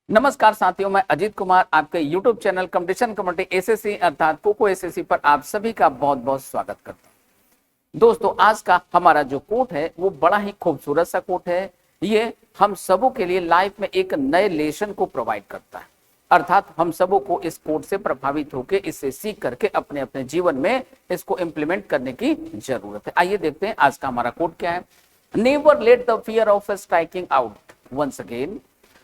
नमस्कार साथियों, मैं अजीत कुमार आपके YouTube channel competition community SSC अर्थात कोको एसएससी पर आप सभी का बहुत बहुत स्वागत करता हूं। दोस्तों, आज का हमारा जो कोट है वो बड़ा ही खूबसूरत सा कोट है। ये हम सबों के लिए लाइफ में एक नए लेसन को प्रोवाइड करता है, अर्थात हम सबों को इस कोट से प्रभावित होकर इससे सीख करके अपने अपने जीवन में इसको इम्प्लीमेंट करने की जरूरत है। आइए देखते हैं आज का हमारा कोट क्या है। Never let the fear of striking out, once again,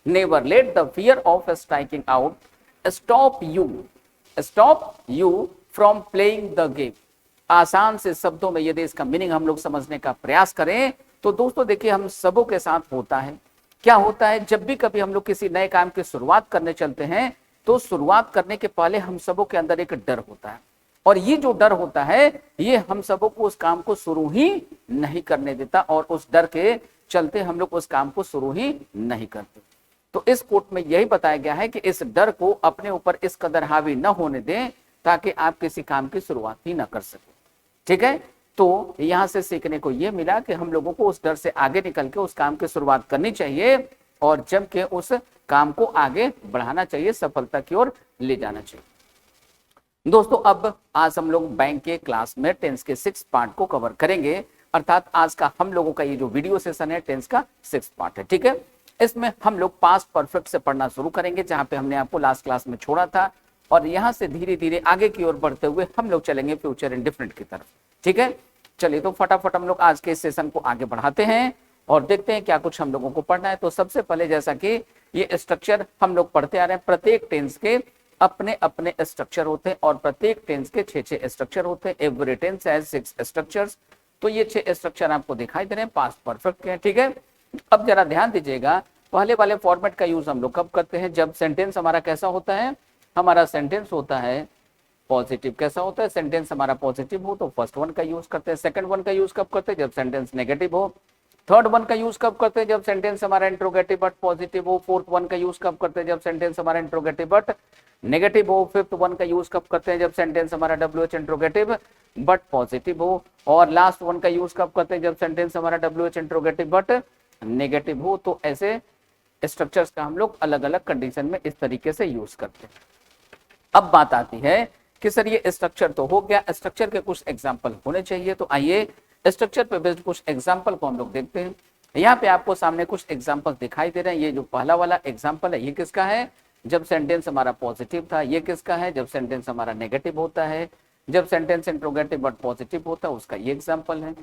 never let the fear of striking out stop you from playing the game। आसान से शब्दों में यदि इसका मीनिंग हम लोग समझने का प्रयास करें तो दोस्तों देखिए, हम सबों के साथ होता है। क्या होता है, जब भी कभी हम लोग किसी नए काम की शुरुआत करने चलते हैं तो शुरुआत करने के पहले हम सबों के अंदर एक डर होता है, और ये जो डर होता है ये हम सबों को उस काम को शुरू ही नहीं करने देता, और उस डर के चलते हम लोग उस काम को शुरू ही नहीं करते। तो इस कोट में यही बताया गया है कि इस डर को अपने ऊपर इस कदर हावी न होने दें ताकि आप किसी काम की शुरुआत ही न कर सकें। ठीक है, तो यहां से सीखने को यह मिला कि हम लोगों को उस डर से आगे निकल के उस काम की शुरुआत करनी चाहिए और जम के उस काम को आगे बढ़ाना चाहिए, सफलता की ओर ले जाना चाहिए। दोस्तों, अब आज हम लोग बैंक के क्लास में टेंस के 6 पार्ट को कवर करेंगे, अर्थात आज का हम लोगों का ये जो वीडियो सेशन है टेंस का 6 पार्ट है। ठीक है, इसमें हम लोग पास्ट परफेक्ट से पढ़ना शुरू करेंगे, जहां पे हमने आपको लास्ट क्लास में छोड़ा था, और यहां से धीरे धीरे आगे की ओर बढ़ते हुए हम लोग चलेंगे फ्यूचर इंडेफिनिट की तरफ। ठीक है, चलिए तो फटाफट हम लोग आज के इस सेशन को आगे बढ़ाते हैं और देखते हैं क्या कुछ हम लोगों को पढ़ना है। तो सबसे पहले, जैसा कि ये स्ट्रक्चर हम लोग पढ़ते आ रहे हैं, प्रत्येक टेंस के अपने अपने स्ट्रक्चर होते हैं और प्रत्येक टेंस के 6 स्ट्रक्चर होते हैं। Every tense has 6 structures. तो ये 6 स्ट्रक्चर आपको दिखाई दे रहे हैं, पास्ट परफेक्ट के हैं। ठीक है, अब जरा ध्यान दीजिएगा, पहले वाले फॉर्मेट का यूज हम लोग कब करते हैं, जब सेंटेंस हमारा कैसा होता है, हमारा सेंटेंस होता है पॉजिटिव। कैसा होता है, सेंटेंस हमारा पॉजिटिव हो तो फर्स्ट वन का यूज करते हैं। सेकंड वन का यूज कब करते हैं, जब सेंटेंस नेगेटिव हो। थर्ड वन का यूज कब करते हैं, जब सेंटेंस हमारा इंट्रोगेटिव बट पॉजिटिव हो। फोर्थ वन का यूज कब करते हैं, जब सेंटेंस हमारा इंट्रोगेटिव बट नेगेटिव हो। फिफ्थ वन का यूज कब करते हैं, जब सेंटेंस हमारा WH इंट्रोगेटिव बट पॉजिटिव हो। और लास्ट वन का यूज कब करते हैं, जब सेंटेंस हमारा WH इंट्रोगेटिव बट नेगेटिव हो। तो ऐसे स्ट्रक्चर्स का हम लोग अलग अलग कंडीशन में इस तरीके से यूज करते हैं। अब बात आती है कि सर ये स्ट्रक्चर तो हो गया, स्ट्रक्चर के कुछ एग्जांपल होने चाहिए। तो आइए स्ट्रक्चर पे बेस्ड कुछ एग्जांपल को हम लोग देखते हैं। यहाँ पे आपको सामने कुछ एग्जांपल दिखाई दे रहे हैं। ये जो पहला वाला एग्जांपल है ये किसका है, जब सेंटेंस हमारा पॉजिटिव था। ये किसका है, जब सेंटेंस हमारा नेगेटिव होता है। जब सेंटेंस इंट्रोगेटिव बट पॉजिटिव होता है उसका ये एग्जाम्पल है।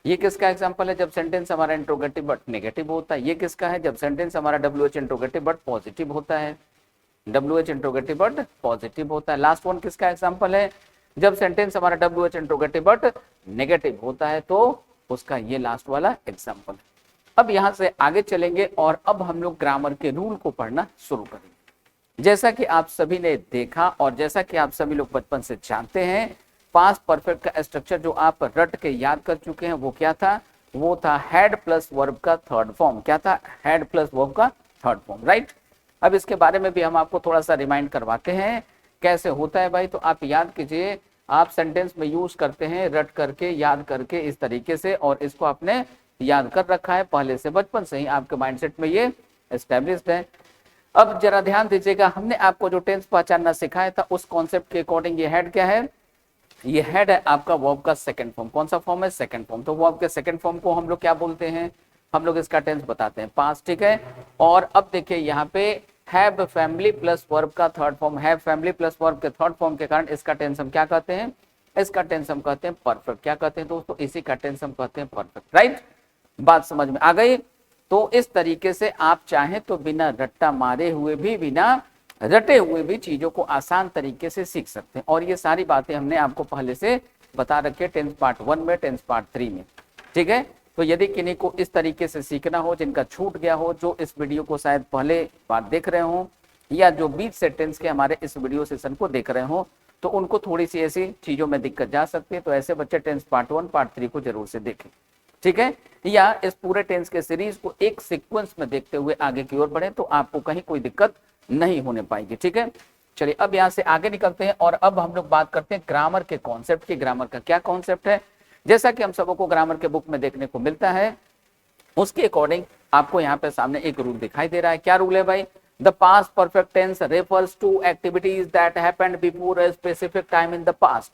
ये किसका एग्जांपल है, जब सेंटेंस हमारा इंट्रोगेटिव बट नेगेटिव होता है। ये किसका है, जब सेंटेंस हमारा WH इंट्रोगेटिव बट पॉजिटिव होता है। WH इंट्रोगेटिव बट पॉजिटिव होता है। लास्ट वन किसका एग्जांपल है, जब सेंटेंस हमारा WH इंट्रोगेटिव बट नेगेटिव होता है, तो उसका ये लास्ट वाला एग्जांपल है। अब यहां से आगे चलेंगे और अब हम लोग ग्रामर के रूल को पढ़ना शुरू करेंगे। जैसा कि आप सभी ने देखा और जैसा कि आप सभी लोग बचपन से जानते हैं, पास्ट परफेक्ट का स्ट्रक्चर जो आप रट के याद कर चुके हैं वो क्या था, वो था हैड प्लस वर्ब का थर्ड फॉर्म। क्या था, हैड प्लस वर्ब का थर्ड फॉर्म, राइट। अब इसके बारे में भी हम आपको थोड़ा सा रिमाइंड करवाते हैं कैसे होता है भाई। तो आप याद कीजिए, आप सेंटेंस में यूज करते हैं रट करके, याद करके इस तरीके से, और इसको आपने याद कर रखा है पहले से, बचपन से ही आपके माइंडसेट में ये एस्टेब्लिश्ड है। अब जरा ध्यान दीजिएगा, हमने आपको जो टेंस पहचानना सिखाया था उस कॉन्सेप्ट के अकॉर्डिंग ये हेड क्या है, ये हेड है आपका वर्ब का सेकंड फॉर्म। कौन सा फॉर्म है, सेकंड फॉर्म। तो वर्ब के सेकंड फॉर्म को हम लोग क्या बोलते हैं, हम लोग इसका टेंस बताते हैं पास्ट। ठीक है, और अब देखिए यहाँ पे हैव फैमिली प्लस वर्ब का third form, have family plus verb के थर्ड फॉर्म के कारण इसका टेंस हम क्या कहते हैं, इसका टेंस हम कहते हैं परफेक्ट। क्या कहते हैं दोस्तों, इसी का टेंस हम कहते हैं परफेक्ट, राइट। बात समझ में आ गई। तो इस तरीके से आप चाहें तो बिना रट्टा मारे हुए भी, बिना रटे हुए भी चीजों को आसान तरीके से सीख सकते हैं। और ये सारी बातें हमने आपको पहले से बता रखी है टेंस पार्ट 1 में, टेंस पार्ट 3 में। ठीक है, तो यदि किन्हीं को इस तरीके से सीखना हो, जिनका छूट गया हो, जो इस वीडियो को शायद पहले बार देख रहे हो या जो बीच से टेंस के हमारे इस वीडियो सेशन को देख रहे हो, तो उनको थोड़ी सी ऐसी चीजों में दिक्कत जा सकती है। तो ऐसे बच्चे टेंस पार्ट 1 पार्ट 3 को जरूर से देखें। ठीक है, या इस पूरे टेंस के सीरीज को एक सीक्वेंस में देखते हुए आगे की ओर बढ़े तो आपको कहीं कोई दिक्कत नहीं होने पाएगी। ठीक है, चलिए अब यहां से आगे निकलते हैं और अब हम लोग बात करते हैं ग्रामर के कॉन्सेप्ट की। ग्रामर का क्या कॉन्सेप्ट है, जैसा कि हम सबों को ग्रामर के बुक में देखने को मिलता है, उसके अकॉर्डिंग आपको यहाँ पे सामने एक रूल दिखाई दे रहा है। क्या रूल है भाई, the past perfect tense refers to activities that happened before a specific time in the past.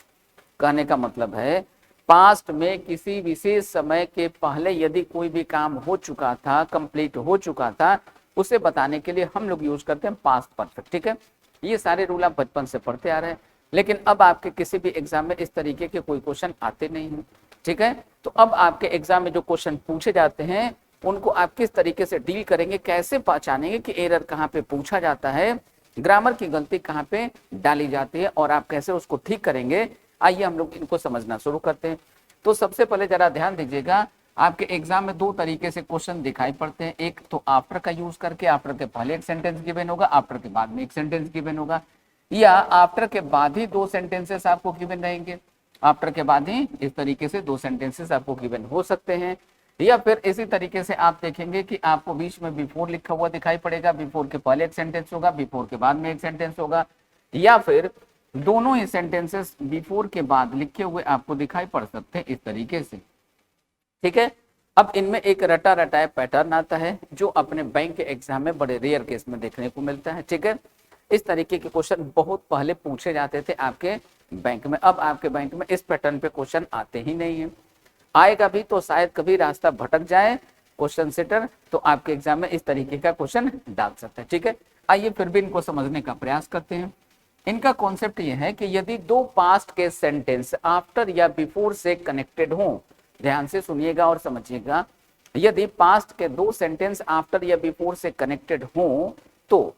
कहने का मतलब है पास्ट में किसी विशेष समय के पहले यदि कोई भी काम हो चुका था, कंप्लीट हो चुका था, उसे बताने के लिए हम लोग यूज करते हैं पास्ट परफेक्ट। ठीक है, ये सारे रूल आप बचपन से पढ़ते आ रहे हैं, लेकिन अब आपके किसी भी एग्जाम में इस तरीके के कोई क्वेश्चन आते नहीं हैं। ठीक है, तो अब आपके एग्जाम में जो क्वेश्चन पूछे जाते हैं उनको आप किस तरीके से डील करेंगे, कैसे पहचानेंगे कि एरर कहाँ पे पूछा जाता है, ग्रामर की गलती कहाँ पे डाली जाती है और आप कैसे उसको ठीक करेंगे। आइए हम लोग इनको समझना शुरू करते हैं। तो सबसे पहले जरा ध्यान दीजिएगा, आपके एग्जाम में दो तरीके से क्वेश्चन दिखाई पड़ते हैं। एक तो आफ्टर का यूज करके, आफ्टर के पहले एक सेंटेंस गिवन होगा, आफ्टर के बाद में एक सेंटेंस गिवन होगा, या आफ्टर के बाद ही दो सेंटेंसेस आपको गिवन रहेंगे। आफ्टर के बाद ही इस तरीके से दो सेंटेंसेस आपको गिवन हो सकते हैं, या फिर इसी तरीके से आप देखेंगे कि आपको बीच में बिफोर लिखा हुआ दिखाई पड़ेगा, बिफोर के पहले एक सेंटेंस होगा, बिफोर के बाद में एक सेंटेंस होगा, या फिर दोनों ही सेंटेंसेस बिफोर के बाद लिखे हुए आपको दिखाई पड़ सकते हैं इस तरीके से। ठीक है, अब इनमें एक रटा रटाया पैटर्न आता है जो अपने बैंक के एग्जाम में बड़े रेयर केस में देखने को मिलता है। ठीक है, इस तरीके के क्वेश्चन बहुत पहले पूछे जाते थे आपके बैंक में, अब आपके बैंक में इस पैटर्न पे क्वेश्चन आते ही नहीं है। आएगा भी तो शायद कभी रास्ता भटक जाए क्वेश्चन सेटर, तो आपके एग्जाम में इस तरीके का क्वेश्चन डाल सकते हैं। ठीक है, आइए फिर भी इनको समझने का प्रयास करते हैं। इनका कॉन्सेप्ट ये है कि यदि दो पास्ट के सेंटेंस आफ्टर या बिफोर से कनेक्टेड हो, ध्यान से सुनिएगा और समझिएगा, यदि पास्ट के दो सेंटेंस आफ्टर या बिफोर से कनेक्टेड हो तो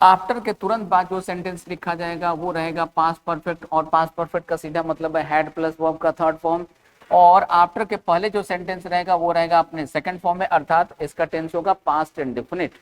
आफ्टर के तुरंत बाद जो सेंटेंस लिखा जाएगा वो रहेगा पास्ट परफेक्ट, और पास्ट परफेक्ट का सीधा मतलब है हैड प्लस वर्ब का थर्ड फॉर्म, और आफ्टर के पहले जो सेंटेंस रहेगा वो रहेगा अपने सेकंड फॉर्म में, अर्थात इसका टेंस होगा पास्ट इंडेफिनिट।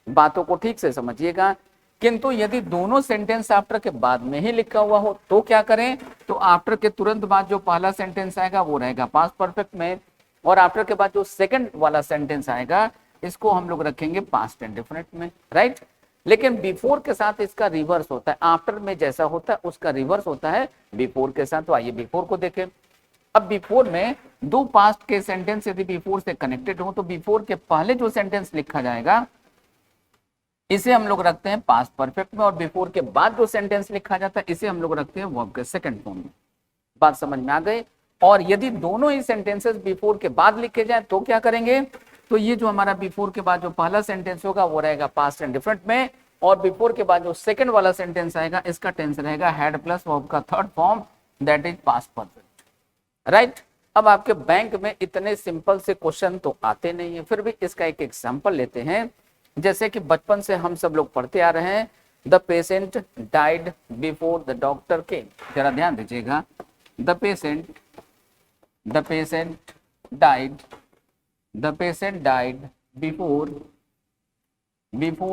बातों को ठीक से समझिएगा। किंतु यदि दोनों सेंटेंस आफ्टर के बाद में ही लिखा हुआ हो तो क्या करें, तो आफ्टर के तुरंत बाद जो पहला सेंटेंस आएगा वो रहेगा पास्ट परफेक्ट में, और आफ्टर के बाद जो सेकंड वाला सेंटेंस आएगा इसको हम लोग रखेंगे पास्ट इंडेफिनिट में, राइट। लेकिन बिफोर के साथ इसका रिवर्स होता है, आफ्टर में जैसा होता है उसका रिवर्स होता है बिफोर के साथ। तो आइए बिफोर को देखें। अब बिफोर में दो पास्ट के सेंटेंस यदि बिफोर से कनेक्टेड हो तो बिफोर के पहले जो सेंटेंस लिखा जाएगा इसे हम लोग रखते हैं पास्ट परफेक्ट में, और बिफोर के बाद जो सेंटेंस लिखा जाता है इसे हम लोग रखते हैं वर्ब के सेकंड फॉर्म में। बात समझ में आ गई। और यदि दोनों ही सेंटेंसेस बिफोर के बाद लिखे जाए तो क्या करेंगे, तो ये जो हमारा बिफोर के बाद जो पहला सेंटेंस होगा वो रहेगा पास्ट इंडेफिनिट में, और बिफोर के बाद जो सेकंड वाला सेंटेंस आएगा इसका टेंस रहेगा हैड प्लस वर्ब का third form, that is past perfect, right. अब आपके बैंक में इतने सिंपल से क्वेश्चन तो आते नहीं है, फिर भी इसका एक एग्जांपल लेते हैं। जैसे कि बचपन से हम सब लोग पढ़ते आ रहे हैं, the patient died before the doctor केम। जरा ध्यान दीजिएगा, the patient died before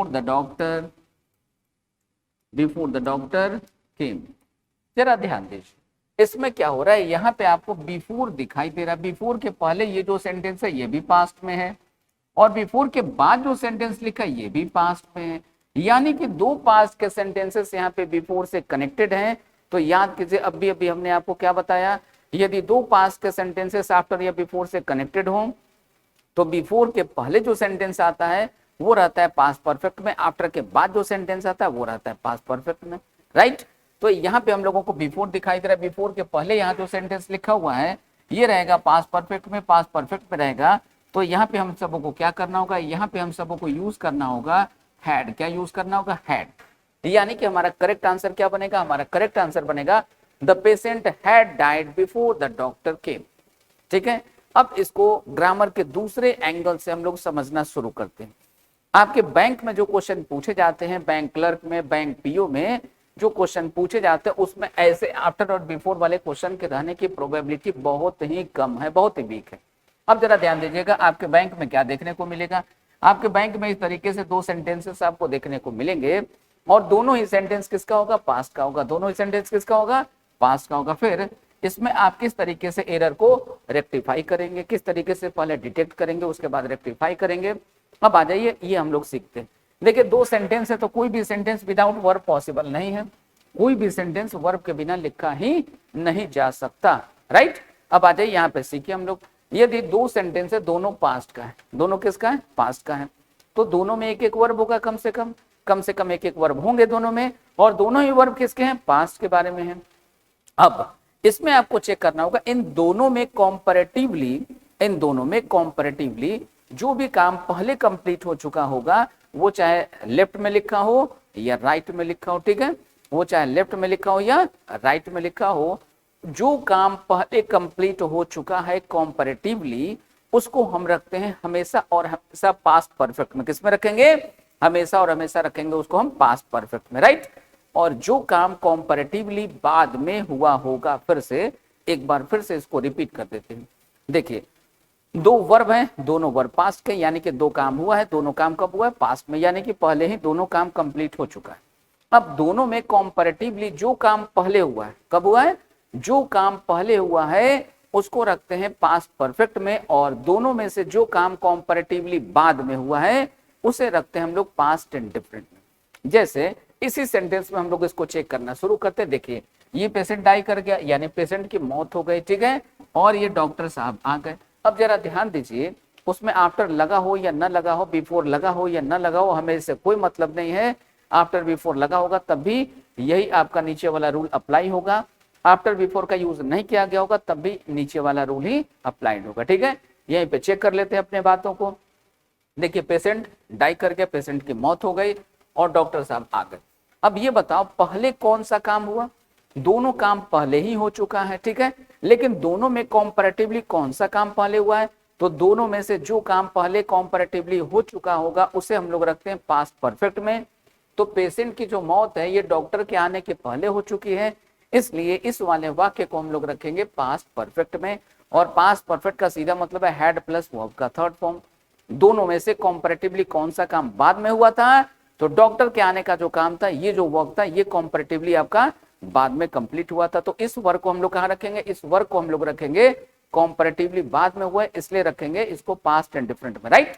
the doctor केम। जरा ध्यान दीजिए, इसमें क्या हो रहा है, यहाँ पे आपको बिफोर दिखाई दे रहा है, बिफोर के पहले ये जो सेंटेंस है ये भी पास्ट में है, और बिफोर के बाद जो सेंटेंस लिखा है ये भी पास्ट में है, यानी कि दो पास्ट के सेंटेंसेस यहाँ पे बिफोर से कनेक्टेड हैं। तो याद कीजिए, अभी हमने आपको क्या बताया, यदि दो पास्ट के सेंटेंसेस आफ्टर या बिफोर से कनेक्टेड हो तो बिफोर के पहले जो सेंटेंस आता है वो रहता है पास्ट परफेक्ट में, आफ्टर के बाद जो सेंटेंस आता है वो रहता है पास्ट परफेक्ट में, राइट। तो यहाँ पे हम लोगों को बिफोर दिखाई दे रहा है, बिफोर के पहले यहाँ जो सेंटेंस लिखा हुआ है ये रहेगा पास्ट परफेक्ट में, पास्ट परफेक्ट में रहेगा। तो यहाँ पे हम सबों को क्या करना होगा, यहाँ पे हम सबों को यूज करना होगा हैड। क्या यूज करना होगा, हैड। यानी कि हमारा करेक्ट आंसर क्या बनेगा, हमारा करेक्ट आंसर बनेगा the patient had died before the doctor केम। ठीक है, अब इसको ग्रामर के दूसरे एंगल से हम लोग समझना शुरू करते हैं। आपके बैंक में जो क्वेश्चन पूछे जाते हैं, बैंक क्लर्क में, बैंक पीओ में जो क्वेश्चन पूछे जाते हैं उसमें ऐसे आफ्टर और बिफोर वाले क्वेश्चन के रहने की प्रोबेबिलिटी बहुत ही कम है, बहुत ही वीक है। अब जरा ध्यान दीजिएगा, आपके बैंक में क्या देखने को मिलेगा, आपके बैंक में इस तरीके से दो सेंटेंसेस आपको देखने को मिलेंगे, और दोनों ही सेंटेंस किसका होगा, पास्ट का होगा, दोनों ही सेंटेंस किसका होगा, पास्ट का होगा। फिर इसमें आप किस तरीके से एरर को रेक्टिफाई करेंगे, किस तरीके से पहले डिटेक्ट करेंगे उसके बाद रेक्टिफाई करेंगे। अब आ जाइए, ये हम लोग सीखते हैं। देखिए, दो सेंटेंस है तो कोई भी सेंटेंस विदाउट वर्ब पॉसिबल नहीं है, कोई भी सेंटेंस वर्ब के बिना लिखा ही नहीं जा सकता, राइट। अब आ जाइए यहाँ पे सीखिए हम लोग, यदि दो सेंटेंस है दोनों पास्ट का है, दोनों किसका है, पास्ट का है, तो दोनों में एक एक वर्ब होगा कम से कम। कम से कम एक एक वर्ब होंगे दोनों में, और दोनों ही वर्ब किसके हैं, पास्ट के बारे में है। अब इसमें आपको चेक करना होगा इन दोनों में कॉम्पैरेटिवली जो भी काम पहले कंप्लीट हो चुका होगा, वो चाहे लेफ्ट में लिखा हो या राइट में लिखा हो, ठीक है, वो चाहे लेफ्ट में लिखा हो या राइट में लिखा हो, जो काम पहले कंप्लीट हो चुका है कॉम्पैरेटिवली, उसको हम रखते हैं हमेशा और हमेशा पास्ट परफेक्ट में। किस में रखेंगे, हमेशा और हमेशा रखेंगे उसको हम पास्ट परफेक्ट में, राइट। और जो काम कॉम्पैरेटिवली बाद में हुआ होगा, फिर से एक बार फिर से इसको रिपीट कर देते हैं। देखिए दो वर्ब हैं, दोनों वर्ब पास्ट के, यानी कि दो काम हुआ है, दोनों काम कब हुआ है, पास्ट में, यानी कि पहले ही दोनों काम कंप्लीट हो चुका है। अब दोनों में कॉम्पैरेटिवली जो काम पहले हुआ है, कब हुआ है, जो काम पहले हुआ है उसको रखते हैं पास्ट परफेक्ट में, और दोनों में से जो काम कॉम्पैरेटिवली बाद में हुआ है उसे रखते हैं हम लोग पास्ट इंडिफरेंट में। जैसे इसी सेंटेंस में हम लोग इसको चेक करना शुरू करते हैं। देखिए ये पेशेंट डाई कर गया, यानी पेशेंट की मौत हो गई, ठीक है, और ये डॉक्टर साहब आ गए। अब जरा ध्यान दीजिए, उसमें आफ्टर लगा हो या न लगा हो, बिफोर लगा हो या न लगा हो, हमें इससे कोई मतलब नहीं है। आफ्टर बिफोर लगा होगा तब भी यही आपका नीचे वाला रूल अप्लाई होगा, आफ्टर बिफोर का यूज नहीं किया गया होगा तब भी नीचे वाला रूल ही अप्लाइड होगा, ठीक है। यहीं पे चेक कर लेते हैं अपने बातों को। देखिए पेशेंट डाई कर गया, पेशेंट की मौत हो गई और डॉक्टर साहब आ गए। अब ये बताओ पहले कौन सा काम हुआ, दोनों काम पहले ही हो चुका है, ठीक है, लेकिन दोनों में कॉम्पैरेटिवली कौन सा काम पहले हुआ है, तो दोनों में से जो काम पहले कॉम्पैरेटिवली हो चुका होगा उसे हम लोग रखते हैं पास्ट परफेक्ट में। तो पेशेंट की जो मौत है ये डॉक्टर के आने के पहले हो चुकी है, इसलिए इस वाले वाक्य को हम लोग रखेंगे पास्ट परफेक्ट में। और पास्ट परफेक्ट का सीधा मतलब है हैड प्लस वर्ब का थर्ड फॉर्म। दोनों में से कॉम्पैरेटिवली कौन सा काम बाद में हुआ था, तो डॉक्टर के आने का जो काम था, ये जो वर्क था, ये कॉम्पैरेटिवली आपका बाद में कंप्लीट हुआ था। तो इस वर्क को हम लोग कहाँ रखेंगे, इस वर्क को हम लोग रखेंगे कॉम्पैरेटिवली बाद में हुआ है, इसलिए रखेंगे इसको पास्ट एंड डिफरेंट में, राइट।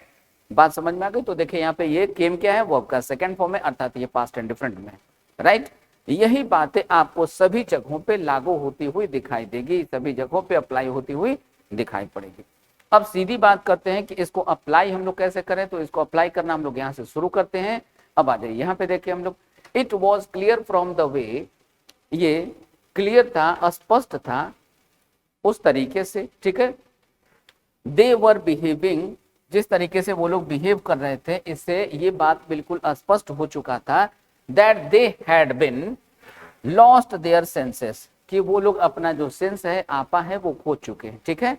बात समझ में आ गई। तो देखिए यहाँ पे ये केम क्या है, वर्ब का सेकंड फॉर्म है, अर्थात ये पास्ट एंड डिफरेंट में, राइट। यही बातें आपको सभी जगहों पे लागू होती हुई दिखाई देगी, सभी जगहों पे अप्लाई होती हुई दिखाई पड़ेगी। अब सीधी बात करते हैं कि इसको अप्लाई हम लोग कैसे करें, तो इसको अप्लाई करना हम लोग यहाँ से शुरू करते हैं। अब आ जाइए यहाँ पे देखिए हम लोग, it was clear from the way, ये क्लियर था, स्पष्ट था उस तरीके से, ठीक है। दे वर बिहेविंग, जिस तरीके से वो लोग बिहेव कर रहे थे, इससे ये बात बिल्कुल स्पष्ट हो चुका था that they had been lost their senses, कि वो लोग अपना जो सेंस है, आपा है, वो खो चुके हैं, ठीक है।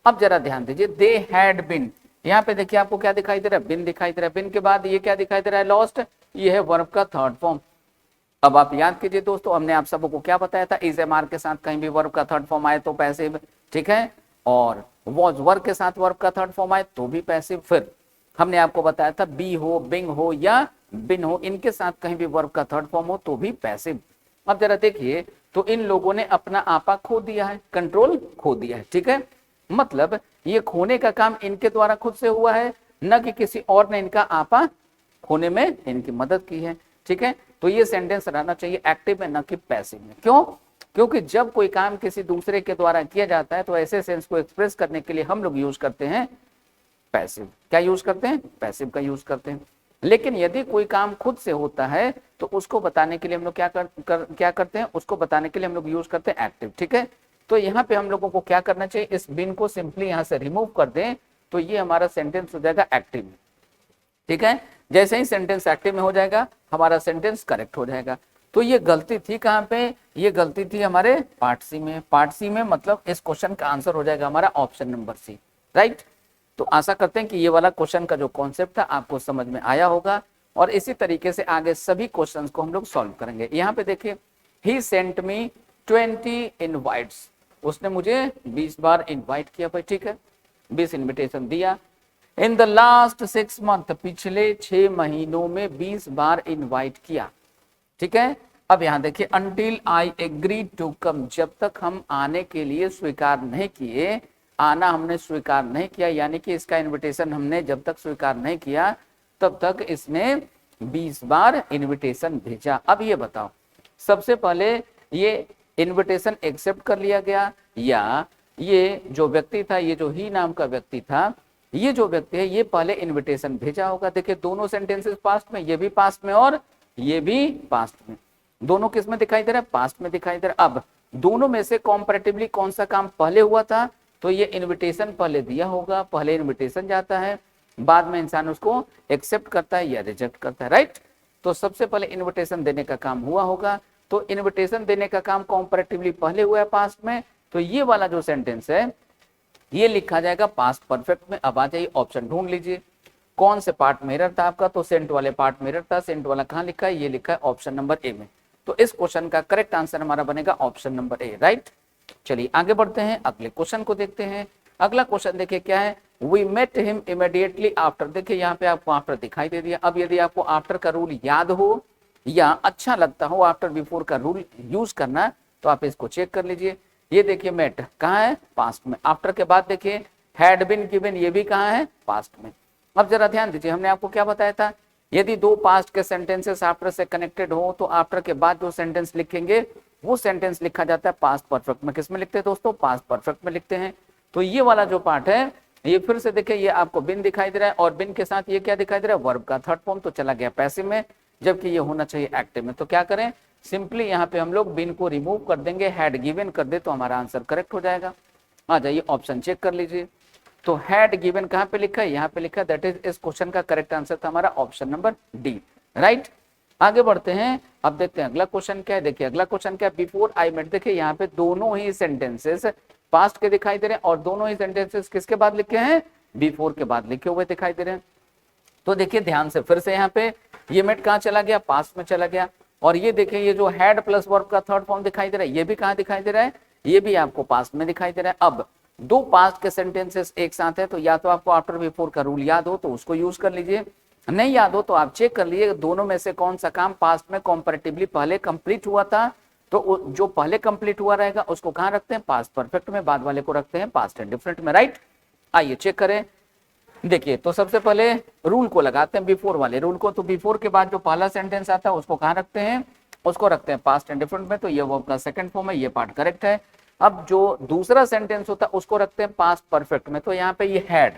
अब जरा ध्यान दीजिए, दे हैड बिन, यहाँ पे देखिए आपको क्या दिखाई दे रहा है, बिन दिखाई दे रहा है, बिन के बाद ये क्या दिखाई दे रहा है, लॉस्ट, ये है वर्ब का थर्ड फॉर्म। अब आप याद कीजिए दोस्तों, हमने आप सबको क्या बताया था, इज एम आर के साथ कहीं भी वर्ब का थर्ड फॉर्म आए तो पैसिव, ठीक है, और वॉज वर्ब के साथ वर्ब का थर्ड फॉर्म आए तो भी पैसिव। फिर हमने आपको बताया था बी हो, बिंग हो या बिन हो, इनके साथ कहीं भी वर्ब का थर्ड फॉर्म हो तो भी पैसिव। अब जरा देखिए, तो इन लोगों ने अपना आपा खो दिया है, कंट्रोल खो दिया है, ठीक है, मतलब ये खोने का काम इनके द्वारा खुद से हुआ है, न कि किसी और ने इनका आपा खोने में इनकी मदद की है, ठीक है। तो ये सेंटेंस रहना चाहिए एक्टिव में, न कि पैसिव में। क्यों, क्योंकि जब कोई काम किसी दूसरे के द्वारा किया जाता है तो ऐसे सेंस को एक्सप्रेस करने के लिए हम लोग यूज करते हैं पैसिव। क्या यूज करते हैं, पैसिव का यूज करते हैं। लेकिन यदि कोई काम खुद से होता है तो उसको बताने के लिए हम लोग क्या करते हैं, उसको बताने के लिए हम लोग यूज करते हैं एक्टिव, ठीक है। तो यहाँ पे हम लोगों को क्या करना चाहिए, इस बिन को सिंपली यहाँ से रिमूव कर दें तो ये हमारा सेंटेंस हो जाएगा एक्टिव, ठीक है। जैसे ही सेंटेंस एक्टिव में हो जाएगा हमारा सेंटेंस करेक्ट हो जाएगा। तो ये गलती थी कहाँ पे, ये गलती थी हमारे पार्ट सी में। पार्ट सी में मतलब इस क्वेश्चन का आंसर हो जाएगा हमारा ऑप्शन नंबर सी, राइट। तो आशा करते हैं कि ये वाला क्वेश्चन का जो कॉन्सेप्ट था आपको समझ में आया होगा, और इसी तरीके से आगे सभी क्वेश्चंस को हम लोग सॉल्व करेंगे। यहाँ पे देखिए, ही सेंट मी 20 इनवाइट्स, उसने मुझे 20 बार इनवाइट किया भाई, ठीक है, 20 इन्विटेशन दिया। इन द लास्ट 6 मंथ, पिछले 6 महीनों में 20 बार इनवाइट किया, ठीक है। अब यहाँ देखिए, until I agree to come, जब तक हम आने के लिए स्वीकार नहीं किए, आना हमने स्वीकार नहीं किया, यानी कि इसका इनविटेशन हमने जब तक स्वीकार नहीं किया तब तक इसने 20 बार इनविटेशन भेजा। अब ये बताओ, सबसे पहले ये इनविटेशन एक्सेप्ट कर लिया गया, या ये जो व्यक्ति था, ये जो ही नाम का व्यक्ति था, ये जो व्यक्ति है ये पहले इनविटेशन भेजा होगा। देखिए दोनों सेंटेंसेस पास्ट में, ये भी पास्ट में और ये भी पास्ट में, दोनों किस में दिखाई दे रहा है, पास्ट में दिखाई दे रहा है। अब दोनों में से कॉम्पैरेटिवली कौन सा काम पहले हुआ था, तो ये इनविटेशन पहले दिया होगा, पहले इनविटेशन जाता है, बाद में इंसान उसको एक्सेप्ट करता है या रिजेक्ट करता है, राइट। तो सबसे पहले इनविटेशन देने का काम हुआ होगा, तो इनविटेशन देने का काम कॉम्पैरेटिवली पहले हुआ है पास्ट में, तो ये वाला जो सेंटेंस है ये लिखा जाएगा पास्ट परफेक्ट में। अब आ जाइए ऑप्शन ढूंढ लीजिए, कौन से पार्ट में एरर था आपका, तो सेंट वाले पार्ट में एरर था। सेंट वाला कहाँ लिखा है, ये लिखा है ऑप्शन नंबर ए में। तो इस क्वेश्चन का करेक्ट आंसर हमारा बनेगा ऑप्शन नंबर ए, राइट। चलिए आगे बढ़ते हैं, अगले क्वेश्चन को देखते हैं। अगला क्वेश्चन देखिए क्या है, we met him immediately after. देखिए यहाँ पे आपको आफ्टर दिखाई दे दिया। अब यदि आपको आफ्टर का रूल याद हो या अच्छा लगता हो आफ्टर बिफोर का रूल यूज करना, तो आप इसको चेक कर लीजिए। ये देखिए मेट कहाँ है, पास्ट में। आफ्टर के बाद देखिए हैड बीन गिवन, ये भी कहाँ है, पास्ट में। अब जरा ध्यान दीजिए, हमने आपको क्या बताया था, यदि दो पास्ट के सेंटेंसेस आफ्टर से कनेक्टेड हो तो आफ्टर के बाद जो सेंटेंस लिखेंगे वो सेंटेंस लिखा जाता है पास्ट परफेक्ट में। किस में लिखते हैं दोस्तों, पास्ट परफेक्ट में लिखते हैं। तो ये वाला जो पार्ट है ये फिर से देखिए, ये आपको बिन दिखाई दे रहा है और बिन के साथ ये क्या दिखाई दे रहा है, वर्ब का थर्ड फॉर्म, तो चला गया पैसिव में, जबकि ये होना चाहिए एक्टिव में। तो क्या करें, सिंपली यहाँ पे हम लोग बिन को रिमूव कर देंगे, हैड गिवन कर दे तो हमारा आंसर करेक्ट हो जाएगा। आ जाइए ऑप्शन चेक कर लीजिए, तो हैड गिवन कहाँ पे लिखा है, यहाँ पे लिखा है, दैट इज इस क्वेश्चन का करेक्ट आंसर था हमारा ऑप्शन नंबर डी, राइट। आगे बढ़ते हैं, अब देखते हैं अगला क्वेश्चन क्या है। देखिए अगला क्वेश्चन क्या है, बिफोर आई मेट। देखिए यहाँ पे दोनों ही सेंटेंसेस पास्ट के दिखाई दे रहे हैं और दोनों ही सेंटेंसेस किसके बाद लिखे हैं, बिफोर के बाद लिखे हुए दिखाई दे रहे हैं। तो देखिए ध्यान से फिर से यहाँ पे ये मेट कहाँ चला गया, पास्ट में चला गया। और ये देखिए ये जो हैड प्लस वर्ब का थर्ड फॉर्म दिखाई दे रहा है, ये भी कहाँ दिखाई दे रहा है, ये भी आपको पास्ट में दिखाई दे रहा है। अब दो पास्ट के सेंटेंसेस एक साथ है, तो या तो आपको आफ्टर बिफोर का रूल याद हो तो उसको यूज कर लीजिए, नहीं याद हो तो आप चेक कर लीजिए दोनों में से कौन सा काम पास्ट में कंपैरेटिवली पहले कंप्लीट हुआ था। तो जो पहले कंप्लीट हुआ रहेगा उसको कहाँ रखते हैं, पास्ट परफेक्ट में, बाद वाले को रखते हैं पास्ट इंडिफरेंट में, राइट। आइए चेक करें। देखिए तो सबसे पहले रूल को लगाते हैं, बिफोर वाले रूल को। तो बिफोर के बाद जो पहला सेंटेंस आता है उसको कहाँ रखते हैं, उसको रखते हैं पास्ट इंडिफरेंट में, तो ये वर्ब का सेकंड फॉर्म है, ये पार्ट करेक्ट है। अब जो दूसरा सेंटेंस होता है उसको रखते हैं पास्ट परफेक्ट में, तो यहाँ पे ये हैड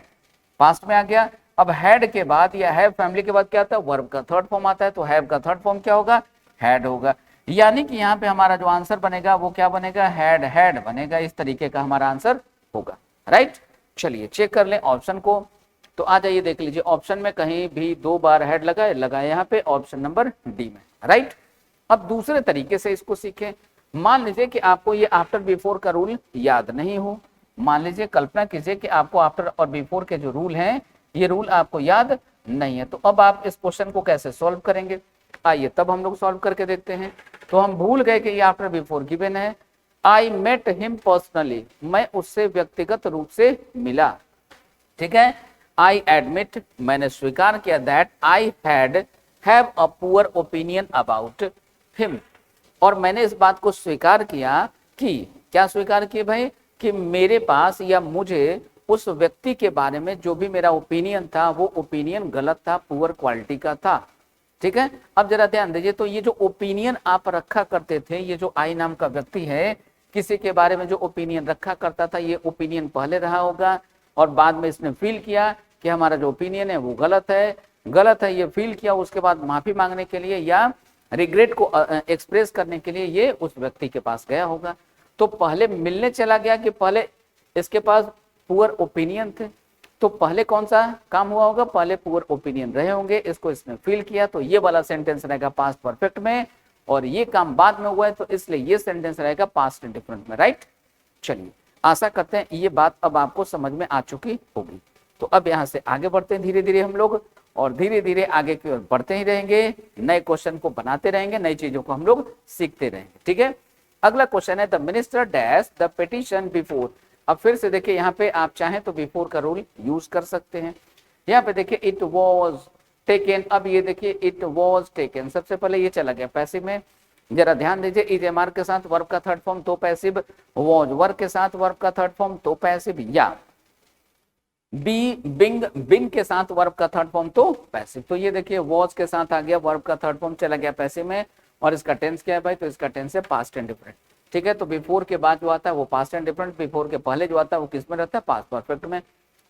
पास्ट में आ गया। अब हैड के बाद या हैव फैमिली के बाद क्या आता है, वर्ब का थर्ड फॉर्म आता है, तो हैव का थर्ड फॉर्म क्या होगा, हैड होगा। यानी कि यहाँ पे हमारा जो आंसर बनेगा वो क्या बनेगा, हैड हैड बनेगा। इस तरीके का हमारा आंसर होगा, राइट। चलिए चेक कर लें ऑप्शन को, तो आ जाइए देख लीजिए ऑप्शन में कहीं भी दो बार हेड लगा है यहाँ पे ऑप्शन नंबर डी में, राइट। अब दूसरे तरीके से इसको सीखें। मान लीजिए कि आपको ये आफ्टर बिफोर का रूल याद नहीं हो, मान लीजिए कल्पना कीजिए कि आपको आफ्टर और बिफोर के जो रूल हैं ये रूल आपको याद नहीं है, तो अब आप इस क्वेश्चन को कैसे सॉल्व करेंगे, आइए तब हम लोग सॉल्व करके देखते हैं। तो हम भूल गए कि ये आफ्टर बिफोर गिवन है। आई मेट हिम पर्सनली, मैं उससे व्यक्तिगत रूप से मिला, ठीक है। आई एडमिट, मैंने स्वीकार किया, that I have a poor opinion about him, और मैंने इस बात को स्वीकार किया कि, क्या स्वीकार किया भाई, कि मेरे पास या मुझे उस व्यक्ति के बारे में जो भी मेरा ओपिनियन था वो ओपिनियन गलत था, पुअर क्वालिटी का था, ठीक है। अब जरा ध्यान दीजिए, तो ये जो ओपिनियन आप रखा करते थे, ये जो आई नाम का व्यक्ति है किसी के बारे में जो ओपिनियन रखा करता था, ये ओपिनियन पहले रहा होगा और बाद में इसने फील किया कि हमारा जो ओपिनियन है वो गलत है, ये फील किया, उसके बाद माफी मांगने के लिए या रिग्रेट को एक्सप्रेस करने के लिए ये उस व्यक्ति के पास गया होगा। तो पहले मिलने चला गया कि पहले इसके पास पुअर ओपिनियन थे, तो पहले कौन सा काम हुआ होगा, पहले पुअर ओपिनियन रहे होंगे, इसको इसने फील किया, तो ये वाला सेंटेंस रहेगा पास्ट परफेक्ट में, और ये काम बाद में हुआ है तो इसलिए ये सेंटेंस रहेगा पास्ट इंडिफरेंट में, राइट। चलिए आशा करते हैं ये बात अब आपको समझ में आ चुकी होगी। तो अब यहाँ से आगे बढ़ते हैं धीरे धीरे हम लोग, और धीरे धीरे आगे की ओर बढ़ते ही रहेंगे, नए क्वेश्चन को बनाते रहेंगे, नई चीजों को हम लोग सीखते रहेंगे, ठीक है। अगला क्वेश्चन है, the minister dash the petition before. अब फिर से देखिए यहाँ पे आप चाहें तो बिफोर का रूल यूज कर सकते हैं। यहाँ पे देखिए इट वॉज टेकन, अब ये देखिए इट वॉज टेकन, सबसे पहले ये चला गया पैसिव में। जरा ध्यान दीजिए, इज एमआर के साथ वर्ब का थर्ड फॉर्म तो पैसिव, वॉज वर्ब के साथ वर्ब का थर्ड फॉर्म तो पैसिव, या बी बिंग के साथ वर्ब का थर्ड फॉर्म तो पैसिव। तो ये देखिए वॉज के साथ आ गया वर्ब का थर्ड फॉर्म, चला गया पैसिव में, और इसका टेंस क्या है भाई, तो इसका टेंस है पास्ट इंडिफरेंट, ठीक है। तो बिफोर के बाद जो आता है वो पास्ट इंडिफरेंट, बिफोर के पहले जो आता है वो किस में रहता है, पास्ट परफेक्ट में।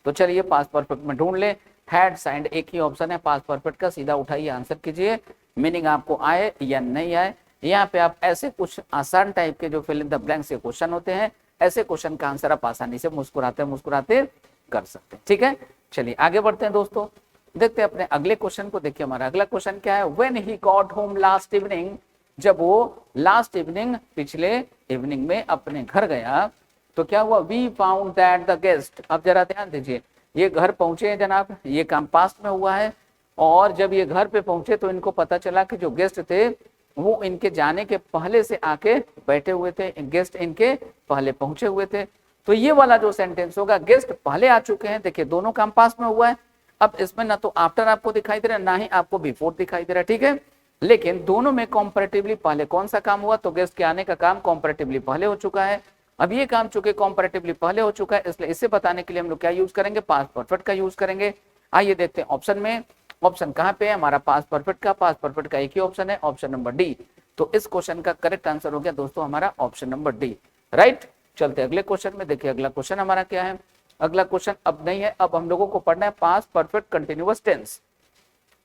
तो चलिए पास्ट परफेक्ट में ढूंढ ले। हैड साइंड एक ही ऑप्शन है पास्ट परफेक्ट का, सीधा उठाइए आंसर कीजिए, मीनिंग आपको आए या नहीं आए। यहाँ पे आप ऐसे कुछ आसान टाइप के जो फिल इन द ब्लैंक्स के क्वेश्चन होते हैं, ऐसे क्वेश्चन का आंसर आप आसानी से मुस्कुराते मुस्कुराते कर सकते हैं। ठीक है, चलिए आगे बढ़ते हैं दोस्तों, देखते हैं अपने अगले क्वेश्चन को। देखिए हमारा अगला क्वेश्चन क्या है, when he got home last evening, जब वो लास्ट इवनिंग पिछले इवनिंग में अपने घर गया तो क्या हुआ, we found that the guest. अब जरा ध्यान दीजिए, ये घर पहुंचे हैं जनाब, ये काम पास्ट में हुआ है, और जब ये घर पे पहुंचे तो इनको पता चला कि जो गेस्ट थे वो इनके जाने के पहले से आके बैठे हुए थे, गेस्ट इनके पहले पहुंचे हुए थे। तो ये वाला जो सेंटेंस होगा, गेस्ट पहले आ चुके हैं, देखिए दोनों काम पास्ट में हुआ है। अब इसमें ना तो आफ्टर आपको दिखाई दे रहा है, ना ही आपको बिफोर दिखाई दे रहा है, ठीक है, लेकिन दोनों में कॉम्पैरेटिवली पहले कौन सा काम हुआ, तो गेस्ट के आने का काम कॉम्पैरेटिवली पहले हो चुका है। अब ये काम चूंकि कॉम्पैरेटिवली पहले हो चुका है, इसलिए इसे बताने के लिए हम लोग क्या यूज करेंगे, पास्ट परफेक्ट का यूज करेंगे। आइए देखते हैं ऑप्शन में, ऑप्शन कहाँ पे है हमारा, पास्ट परफेक्ट का। पास्ट परफेक्ट का एक ही ऑप्शन है, ऑप्शन नंबर डी। तो इस क्वेश्चन का करेक्ट आंसर हो गया दोस्तों हमारा ऑप्शन नंबर डी, राइट। चलते अगले क्वेश्चन में, देखिए अगला क्वेश्चन हमारा क्या है। अगला क्वेश्चन अब नहीं है, अब हम लोगों को पढ़ना है पास्ट परफेक्ट कंटिन्यूअस टेंस।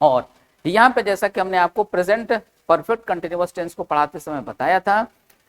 और यहाँ पे जैसा कि हमने आपको प्रेजेंट परफेक्ट कंटिन्यूअस टेंस को पढ़ाते समय बताया था,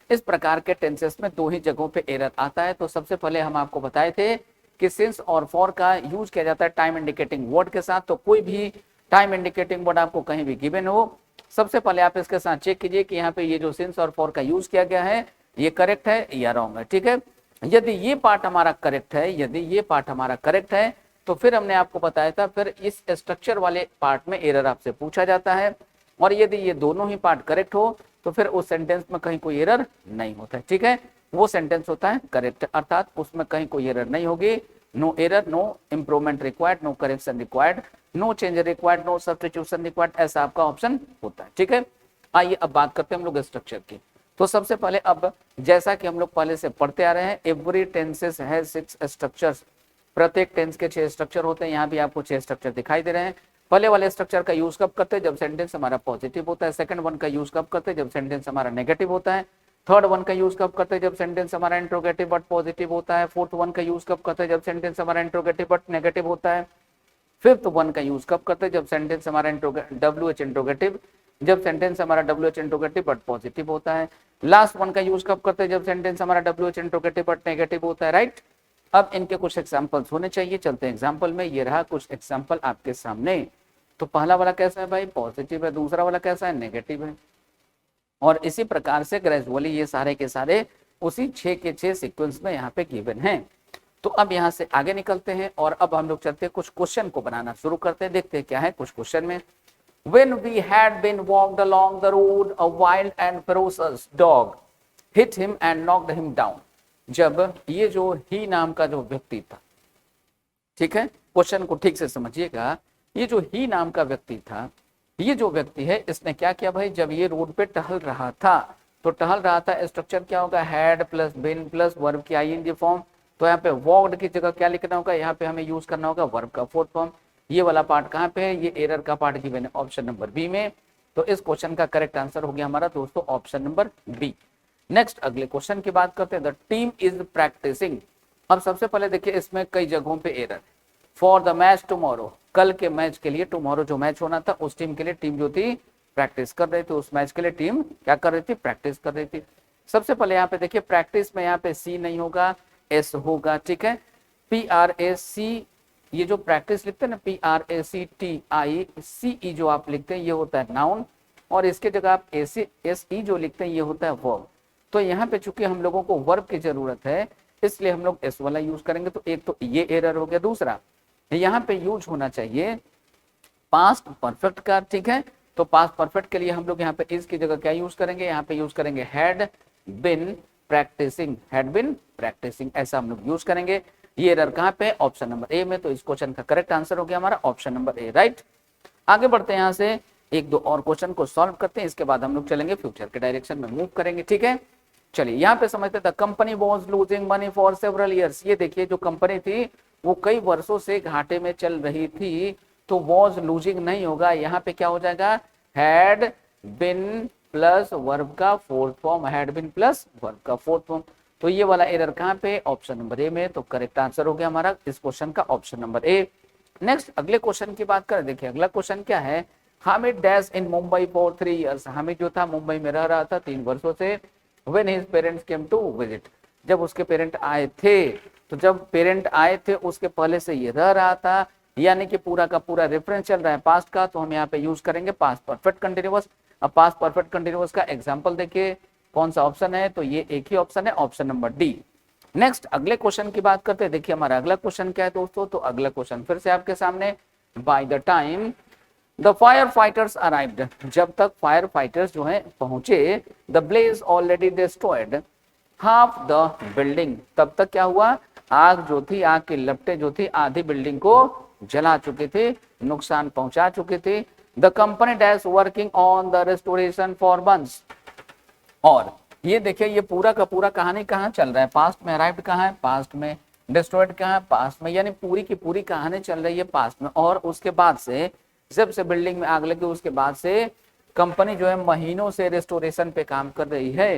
इस प्रकार के टेंसेस में दो ही जगहों पे एरर आता है। तो सबसे पहले हम आपको बताए थे कि सिंस और फॉर का यूज किया जाता है टाइम इंडिकेटिंग वर्ड के साथ। तो कोई भी टाइम इंडिकेटिंग वर्ड आपको कहीं भी गिवन हो, सबसे पहले आप इसके साथ चेक कीजिए कि यहाँ पे ये जो सिंस और फॉर का यूज किया गया है ये करेक्ट है या रॉन्ग है, ठीक है। यदि ये पार्ट हमारा करेक्ट है, यदि ये पार्ट हमारा करेक्ट है, तो फिर हमने आपको बताया था फिर इस स्ट्रक्चर वाले पार्ट में एरर आपसे पूछा जाता है। और यदि ये दोनों ही पार्ट करेक्ट हो तो फिर उस सेंटेंस में कहीं कोई एरर नहीं होता है, ठीक है, वो सेंटेंस होता है करेक्ट, अर्थात उसमें कहीं कोई एरर नहीं होगी। No error, no improvement required, no correction required, no change required, no substitution required, ऐसा आपका ऑप्शन होता है, ठीक है। आइए अब बात करते हैं हम लोग स्ट्रक्चर की। तो सबसे पहले अब जैसा कि हम लोग पहले से पढ़ते आ रहे हैं, एवरी टेंसेस हैज 6 स्ट्रक्चर्स, प्रत्येक टेंस के 6 स्ट्रक्चर होते हैं। यहाँ भी आपको 6 स्ट्रक्चर दिखाई दे रहे हैं। पहले वाले स्ट्रक्चर का यूज कब करते हैं, जब सेंटेंस हमारा पॉजिटिव होता है। सेकंड वन का यूज कब करते हैं, जब सेंटेंस हमारा नेगेटिव होता है। थर्ड वन का यूज कब करते हैं, जब सेंटेंस हमारा इंट्रोगेटिव बट पॉजिटिव होता है। फोर्थ वन का यूज कब करते हैं, जब सेंटेंस हमारा इंट्रोगेटिव बट नेगेटिव होता है। फिफ्थ वन का यूज कब करते हैं, जब सेंटेंस हमारा WH इंट्रोगेटिव, जब सेंटेंस हमारा WH इंट्रोगेटिव बट पॉजिटिव होता है। लास्ट वन का यूज कब करते हैं, जब सेंटेंस हमारा WH इंट्रोगेटिव बट नेगेटिव होता है, राइट। अब इनके कुछ एग्जांपल्स होने चाहिए, चलते हैं एग्जांपल में। ये रहा कुछ एग्जांपल आपके सामने। तो पहला वाला कैसा है भाई, पॉजिटिव है। दूसरा वाला कैसा है, नेगेटिव है। और इसी प्रकार से ग्रेजुअली ये सारे के सारे उसी 6 के 6 सीक्वेंस में यहाँ पे गिवन हैं। तो अब यहाँ से आगे निकलते हैं और अब हम लोग चलते हैं कुछ क्वेश्चन को बनाना शुरू करते हैं। देखते हैं क्या है कुछ क्वेश्चन में। When we had been walked along the road, a wild and ferocious dog hit him and knocked him down. जब ये जो ही नाम का जो व्यक्ति था, ठीक है, क्वेश्चन को ठीक से समझिएगा। ये जो ही नाम का व्यक्ति था, ये जो व्यक्ति है, इसने क्या किया भाई, जब ये रोड पे टहल रहा था, तो टहल रहा था, स्ट्रक्चर क्या होगा, had plus been plus verb की आईएनजी फॉर्म। तो यहाँ पे वॉक्ड की जगह क्या लिखना होगा, यहाँ पे हमें यूज करना होगा वर्ब का फोर्थ फॉर्म। ये वाला पार्ट कहाँ पे है, ये एरर का पार्ट गिवन है ऑप्शन नंबर बी में। तो इस क्वेश्चन का करेक्ट आंसर हो गया हमारा दोस्तों ऑप्शन नंबर बी। नेक्स्ट अगले क्वेश्चन की बात करते हैं। The team is practising. अब सबसे पहले देखिए इसमें कई जगहों पे error. For the match tomorrow, कल के मैच के लिए, टुमारो जो मैच होना था उस टीम के लिए टीम जो थी प्रैक्टिस कर रही थी, उस मैच के लिए टीम क्या कर रही थी, प्रैक्टिस कर रही थी। सबसे पहले यहाँ पे देखिए प्रैक्टिस में यहाँ पे सी नहीं होगा, एस होगा, ठीक है। PRAC, ये जो प्रैक्टिस लिखते हैं ना, PRACTICE जो आप लिखते हैं ये होता है नाउन, और इसके जगह आप SE जो लिखते हैं ये होता है वर्ब। तो यहाँ पे चूंकि हम लोगों को वर्ब की जरूरत है इसलिए हम लोग एस वाला यूज करेंगे। तो एक तो ये एरर हो गया। दूसरा यहाँ पे यूज होना चाहिए पास्ट परफेक्ट का, ठीक है। तो पास्ट परफेक्ट के लिए हम लोग यहाँ पे इस की जगह क्या यूज करेंगे, यहाँ पे यूज करेंगे had been practising, had been practising, ऐसा हम लोग यूज करेंगे। ये एरर कहाँ पे, ऑप्शन नंबर ए में। तो इस क्वेश्चन का करेक्ट आंसर हो गया हमारा ऑप्शन नंबर ए, राइट। आगे बढ़ते हैं, यहाँ से एक दो और क्वेश्चन को सॉल्व करते हैं, इसके बाद हम लोग चलेंगे फ्यूचर के डायरेक्शन में मूव करेंगे, ठीक है। चलिए यहाँ पे समझते थे, company was losing money for several years. ये देखिए जो कंपनी थी वो कई वर्षों से घाटे में चल रही थी, तो वॉज लूजिंग नहीं होगा, यहाँ पे क्या हो जाएगा, हैड बिन प्लस वर्ब का fourth form, had been plus verb का फोर्थ फॉर्म। तो ये वाला एरर कहाँ पे, ऑप्शन नंबर ए में। तो करेक्ट आंसर हो गया हमारा इस क्वेश्चन का ऑप्शन नंबर ए। नेक्स्ट अगले क्वेश्चन की बात करें, देखिए अगला क्वेश्चन क्या है, Hamid dash in Mumbai for 3 years। Hamid जो था मुंबई में रह रहा था 3 वर्षों से। When his parents came to visit, जब उसके पेरेंट आए थे, तो जब पेरेंट आए थे उसके पहले से ये रह रहा था, यानी कि पूरा का पूरा रेफरेंस चल रहा है पास्ट का, तो हम यहाँ पे यूज करेंगे पास्ट परफेक्ट कंटिन्यूअस। अब पास्ट परफेक्ट कंटिन्यूअस का एग्जांपल देखिए कौन सा ऑप्शन है, तो ये एक ही ऑप्शन है, ऑप्शन नंबर डी। नेक्स्ट अगले क्वेश्चन की बात करते हैं, देखिए हमारा अगला क्वेश्चन क्या है दोस्तों, तो अगला क्वेश्चन फिर से आपके सामने, by the time the fire fighters arrived, जब तक फायर फाइटर्स जो है पहुंचे, the blaze already destroyed half the building, तब तक क्या हुआ, आग जो थी, आग की लपटें जो थी आधी बिल्डिंग को जला चुके थे, नुकसान पहुंचा चुके थे। The company dash working on the restoration for months, और ये देखिए ये पूरा का पूरा कहानी कहाँ चल रहा है, पास्ट में, अराइव्ड कहाँ है, पास्ट में, डिस्ट्रॉयड कहाँ है, पास्ट में, यानी पूरी की पूरी कहानी चल रही है पास्ट में। और उसके बाद से जब से बिल्डिंग में आग लगी उसके बाद से कंपनी जो है महीनों से रेस्टोरेशन पे काम कर रही है,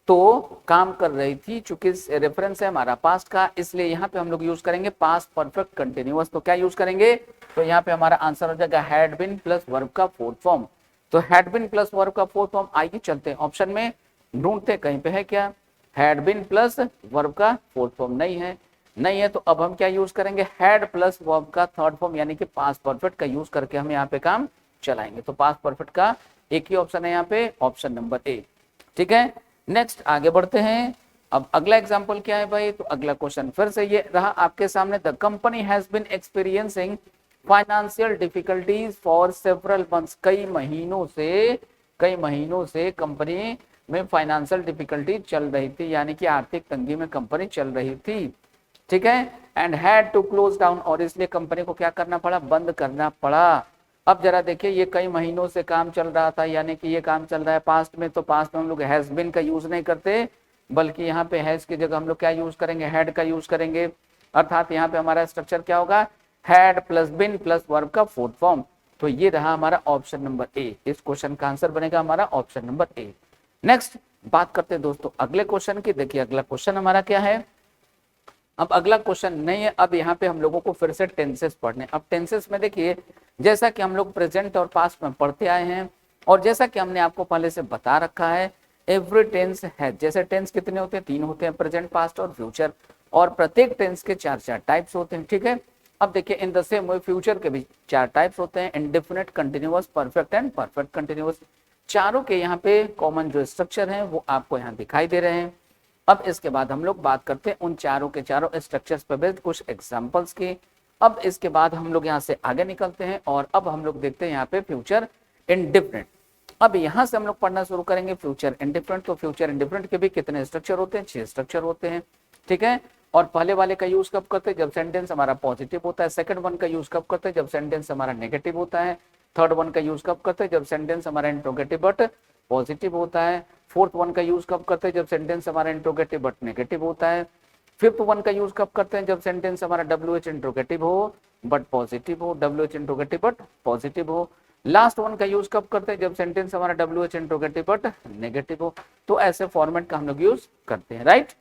तो काम कर रही थी, चूंकि रेफरेंस है हमारा पास्ट का, इसलिए यहाँ पे हम लोग यूज करेंगे पास्ट परफेक्ट कंटिन्यूअस। तो क्या यूज करेंगे, तो यहाँ पे हमारा आंसर हो जाएगा हैड बीन प्लस वर्ब का फोर्थ फॉर्म। तो हैड बीन प्लस वर्ब का फोर्थ फॉर्म, आइए चलते हैं ऑप्शन में ढूंढते कहीं पे है क्या, हैड बीन प्लस वर्ब का फोर्थ फॉर्म नहीं है, नहीं है, तो अब हम क्या यूज करेंगे, हैड प्लस वर्ब का थर्ड फॉर्म यानी कि पास्ट परफेक्ट का यूज करके हम यहाँ पे काम चलाएंगे। तो पास्ट परफेक्ट का एक ही ऑप्शन है यहाँ पे, ऑप्शन नंबर ए। ठीक है, नेक्स्ट आगे बढ़ते हैं। अब अगला एग्जांपल क्या है भाई, तो अगला क्वेश्चन फिर से ये रहा आपके सामने, the company has been experiencing financial difficulties for several months, कई महीनों से कंपनी में फाइनेंशियल डिफिकल्टी चल रही थी, यानी कि आर्थिक तंगी में कंपनी चल रही थी। ठीक है, and had to close down, और इसलिए कंपनी को क्या करना पड़ा, बंद करना पड़ा। अब जरा देखिए ये कई महीनों से काम चल रहा था, यानी कि ये काम चल रहा है पास्ट में, तो पास्ट में हम लोग हैज बीन का यूज नहीं करते, बल्कि यहाँ पे हैज की जगह हम लोग क्या यूज करेंगे, हैड का यूज करेंगे। अर्थात यहाँ पे हमारा स्ट्रक्चर क्या होगा, had plus been plus verb का फोर्थ फॉर्म। तो ये रहा हमारा ऑप्शन नंबर ए, इस क्वेश्चन का आंसर बनेगा हमारा ऑप्शन नंबर ए। नेक्स्ट बात करते हैं दोस्तों अगले क्वेश्चन की, देखिए अगला क्वेश्चन हमारा क्या है, अब अगला क्वेश्चन नहीं है, अब यहाँ पे हम लोगों को फिर से टेंसेस पढ़ने। अब टेंसेस में देखिए जैसा कि हम लोग प्रेजेंट और पास्ट में पढ़ते आए हैं, और जैसा कि हमने आपको पहले से बता रखा है, एवरी टेंस है, जैसे टेंस कितने होते हैं, 3 होते हैं, प्रेजेंट, पास्ट और फ्यूचर, और प्रत्येक टेंस के 4 टाइप्स होते हैं। ठीक है, अब देखिए in the same way future के भी 4 टाइप्स होते हैं, indefinite, continuous, perfect and perfect continuous. चारों के यहाँ पे कॉमन जो स्ट्रक्चर हैं वो आपको यहाँ दिखाई दे रहे हैं। अब इसके बाद हम लोग बात करते हैं उन चारों के चारों स्ट्रक्चर्स पर बेस्ड कुछ एग्जांपल्स की। अब इसके बाद हम लोग यहाँ से आगे निकलते हैं, और अब हम लोग देखते हैं यहाँ पे फ्यूचर इंडिफरेंट। अब यहाँ से हम लोग पढ़ना शुरू करेंगे फ्यूचर इंडिफरेंट। तो फ्यूचर इंडिफरेंट के भी कितने स्ट्रक्चर होते हैं, 6 स्ट्रक्चर होते हैं। ठीक है, और पहले वाले का यूज कब करते हैं, जब सेंटेंस हमारा पॉजिटिव होता है। सेकंड वन का यूज कब करते हैं, जब सेंटेंस हमारा नेगेटिव होता है। थर्ड वन का यूज कब करते हैं, जब सेंटेंस हमारा इंट्रोगेटिव बट पॉजिटिव होता है। फोर्थ वन का यूज कब करते हैं, जब सेंटेंस हमारा इंट्रोगेटिव बट नेगेटिव होता है। फिफ्थ वन का यूज कब करते हैं, जब सेंटेंस हमारा WH इंट्रोगेटिव हो बट पॉजिटिव हो, WH इंट्रोगेटिव बट पॉजिटिव हो। लास्ट वन का यूज कब करते हैं, जब सेंटेंस हमारा WH इंट्रोगेटिव बट नेगेटिव हो। तो ऐसे फॉर्मेट का हम लोग यूज करते हैं, राइट।